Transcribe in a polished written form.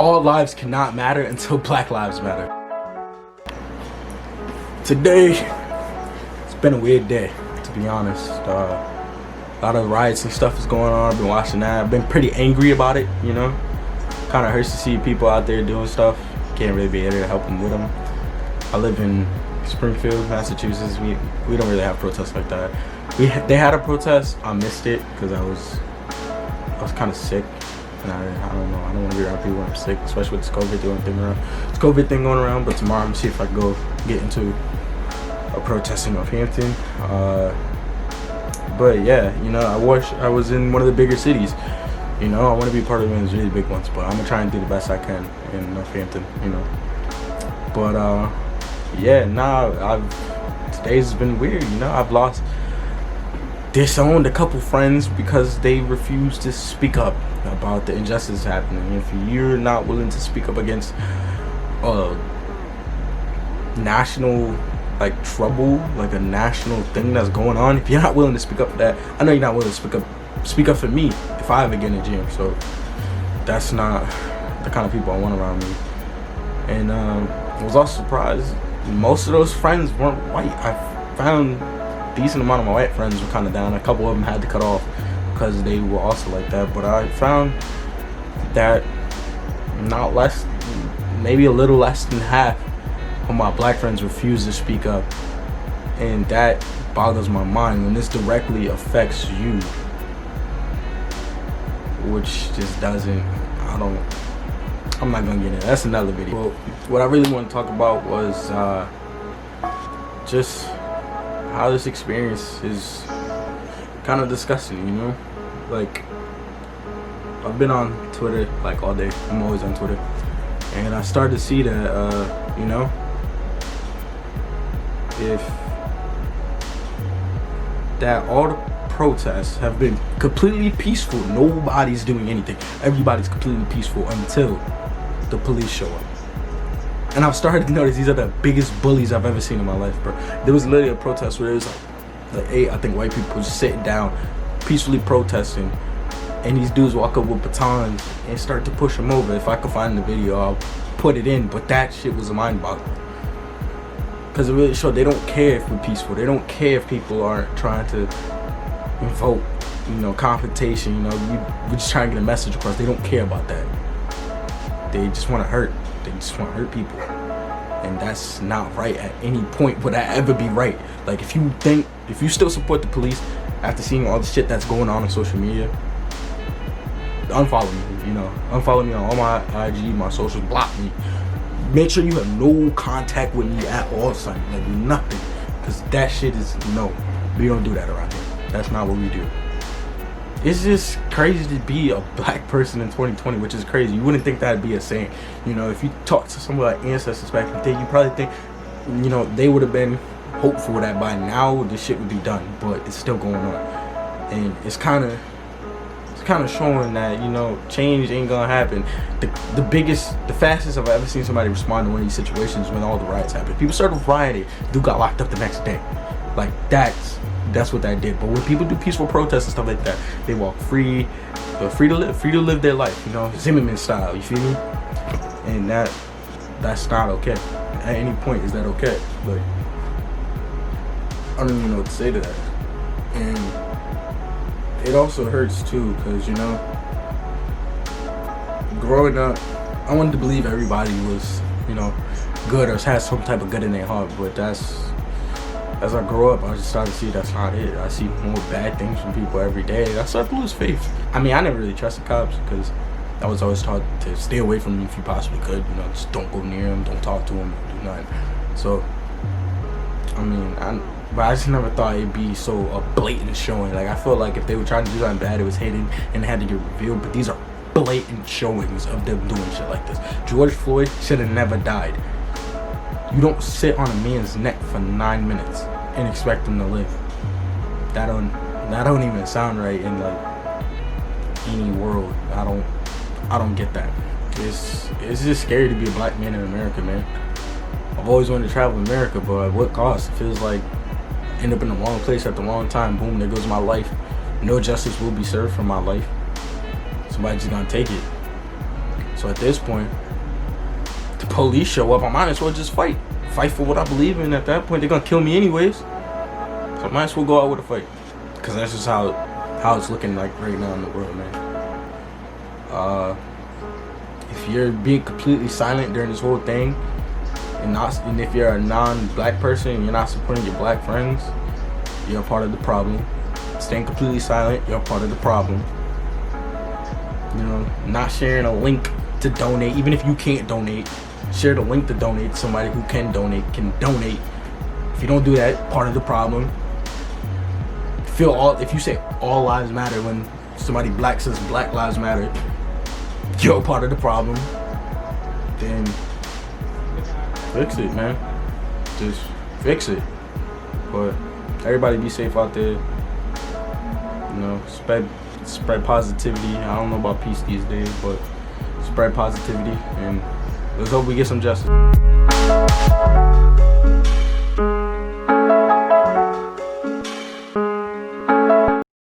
all lives cannot matter until Black lives matter. Today, it's been a weird day, to be honest. A lot of riots and stuff is going on. I've been watching that. I've been pretty angry about it, you know. Kind of hurts to see people out there doing stuff. Can't really be able to help them with them. I live in Springfield, Massachusetts. We don't really have protests like that. They had a protest. I missed it because I was kind of sick, and I don't know. I don't want to be around people when I'm sick, especially with this COVID thing going around. But tomorrow I'm gonna see if I can go get into a protest in Northampton. But yeah, you know, I was in one of the bigger cities. You know, I want to be part of one of those really big ones, but I'm gonna try and do the best I can in Northampton. You know, but yeah, today's been weird. You know, I've disowned a couple friends because they refuse to speak up about the injustice happening. If you're not willing to speak up against national trouble, like a national thing that's going on, if you're not willing to speak up for that, I know you're not willing to speak up for me if I ever get in the gym. So that's not the kind of people I want around me. And I was also surprised most of those friends weren't white. I found a decent amount of my white friends were kind of down. A couple of them had to cut off because they were also like that. But I found that maybe a little less than half of my black friends refuse to speak up. And that boggles my mind when this directly affects you, which just doesn't, I'm not gonna get into it. That's another video. Well, what I really want to talk about was just how this experience is kind of disgusting, you know? Like, I've been on Twitter all day. I'm always on Twitter. And I started to see that, you know, that all the protests have been completely peaceful. Nobody's doing anything. Everybody's completely peaceful until the police show up. And I've started to notice these are the biggest bullies I've ever seen in my life, bro. There was literally a protest where there was like 8, I think, white people just sitting down, peacefully protesting, and these dudes walk up with batons and start to push them over. If I could find the video, I'll put it in. But that shit was mind-boggling, because it really showed they don't care if we're peaceful. They don't care if people aren't trying to invoke, you know, confrontation. You know, we're just trying to get a message across. They don't care about that. They just want to hurt. They just want to hurt people. And that's not right. At any point would that ever be right. Like, if you still support the police after seeing all the shit that's going on social media, unfollow me, you know. Unfollow me on all my IG, my socials, block me. Make sure you have no contact with me at all, son. Like, nothing. Because that shit is, no. We don't do that around here. That's not what we do. It's just crazy to be a black person in 2020, which is crazy. You wouldn't think that'd be a saying. You know, if you talk to some of our ancestors back in the day, you probably think, you know, they would have been hopeful that by now this shit would be done, but it's still going on. And it's kind of showing that, you know, change ain't gonna happen. The fastest I've ever seen somebody respond to one of these situations when all the riots happened. People started rioting, dude got locked up the next day. Like, that's what that did. But when people do peaceful protests and stuff like that, they walk free to live their life, you know, Zimmerman style, you feel me? And that's not okay. At any point is that okay? Like, I don't even know what to say to that. And it also hurts too, because, you know, growing up, I wanted to believe everybody was, you know, good or has some type of good in their heart, but as I grow up, I just started to see that's not it. I see more bad things from people every day. I started to lose faith. I mean, I never really trusted cops because I was always taught to stay away from them if you possibly could. You know, just don't go near them, don't talk to them, do nothing. So, I mean, but I just never thought it'd be so a blatant showing. Like, I feel like if they were trying to do something bad, it was hidden and it had to get revealed. But these are blatant showings of them doing shit like this. George Floyd should have never died. You don't sit on a man's neck for 9 minutes and expect him to live. That don't even sound right in like any world. I don't get that. It's just scary to be a black man in America, man. I've always wanted to travel America, but at what cost? It feels like I end up in the wrong place at the wrong time. Boom, there goes my life. No justice will be served for my life. Somebody's just gonna take it. So at this point, the police show up, I might as well just fight for what I believe in. At that point, they're gonna kill me anyways, so I might as well go out with a fight, because that's just how it's looking like right now in the world, man. If you're being completely silent during this whole thing, and if you're a non-black person and you're not supporting your black friends, you're a part of the problem. Staying completely silent, you're a part of the problem. You know, not sharing a link to donate, even if you can't donate, share the link to donate. Somebody who can donate. If you don't do that, part of the problem. If you say all lives matter when somebody black says Black Lives Matter, you're a part of the problem. Then fix it, man. Just fix it. But everybody be safe out there. You know, spread positivity. I don't know about peace these days, but spread positivity, and let's hope we get some justice.